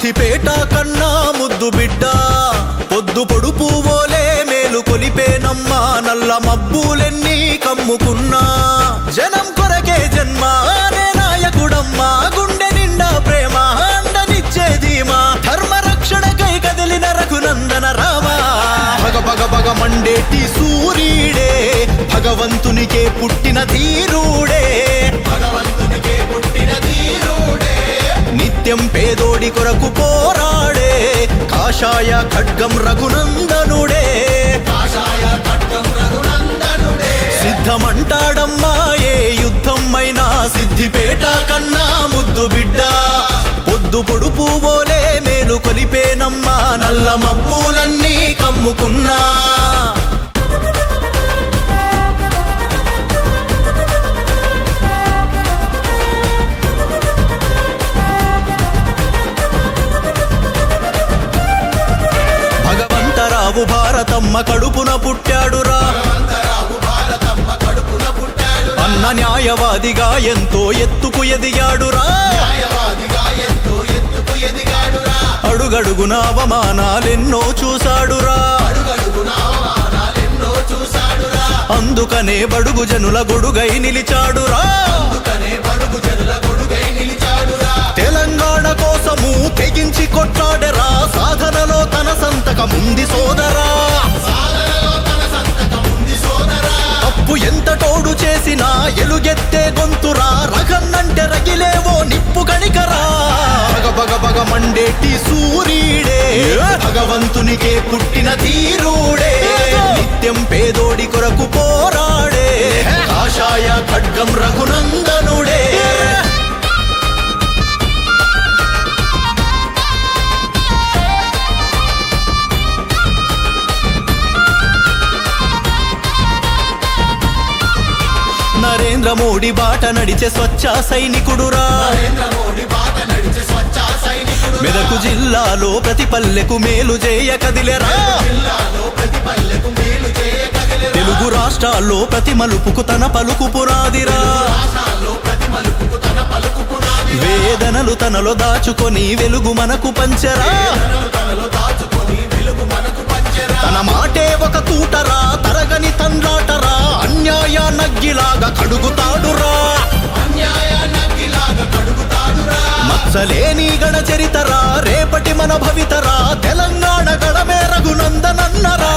సిద్ధిపేట కన్నా ముద్దు బిడ్డ పొద్దు పొడుపు ఓలే మేలు కొలిపేనమ్మా నల్ల మబ్బులెన్ని కమ్ముకున్నా జనం కొరకే జన్మ అనే నాయకుడమ్మా గుండె నిండా ప్రేమ అండనిచ్చేదీమా ధర్మ రక్షణకై కదిలిన రఘునందన రామా భగ భగ భగ మండేటి సూర్యుడే భగవంతునికే పుట్టిన ధీరుడే నిత్యం పేదోడి కొరకు పోరాడే కాషాయ ఖడ్గం రఘునందనుడే సిద్ధమంటాడమ్మా ఏ యుద్ధం అయినా సిద్ధిపేట కన్నా ముద్దు బిడ్డ పొద్దు పొడుపు ఓలే మేలు కొలిపేనమ్మా నల్ల మబ్బులన్నీ కమ్ముకున్నా భగవంతరావు భారతమ్మ కడుపున పుట్టాడురా అన్న న్యాయవాదిగా ఎంతో ఎత్తుకు ఎదిగాడురా అడుగడుగున అవమానాలెన్నో చూశాడురా అందుకనే బడుగు జనుల గొడుగై నిలిచాడురా తెలంగాణ కోసము తెగించి కొట్లాడరా సాధనలో తన సంతకముంది సోదరా తప్పు ఎంత తోడు చేసినా ఎలుగెత్తే గొంతురా రగన్నంటే రగిలేవో నిప్పు కణికరా భగ భగ భగ మండేటి సూర్యుడే భగవంతునికే పుట్టిన ధీరుడే నిత్యం పేదోడి కొరకు పోరాడే కాషాయ ఖడ్గం రఘునందనుడే నరేంద్ర మోడీ బాట నడిచే స్వచ్ఛ సైనికుడురా మెదకు జిల్లాలో ప్రతి పల్లెకు మేలు చేయ కదిలేరా తెలుగు రాష్ట్రాల్లో ప్రతి మలుపుకు తన పలుకు పునాదిరా వేదనలు తనలో దాచుకొని వెలుగు మనకు పంచరా తన మాటే ఒక తూటరా తరగని తండ్రాటరా అన్యాయ నగ్గిలాగా కడుగుతాడురా మత్సలేని గణ చరితరా రేపటి మన భవితరా తెలంగాణ గడమే రఘునందనన్నరా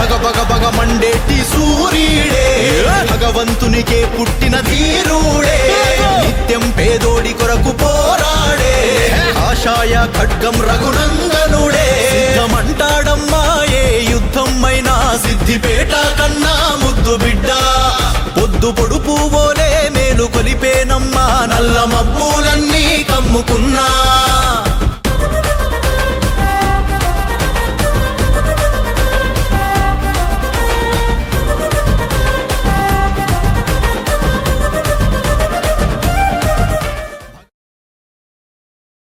భగ భగ భగ మండేటి సూర్యుడే భగవంతునికే పుట్టిన ధీరుడే నిత్యం పేదోడి కొరకు పోరాడే కాషాయ ఖడ్గం రఘునందనుడే సిద్ధమంటాడమ్మా ఏ యుద్ధం అయినా సిద్ధిపేట కన్నా ముద్దు బిడ్డ పొద్దు పొడుపు ఓలే మేలు కొలిపేనమ్మా నల్ల మబ్బులన్నీ కమ్ముకున్నా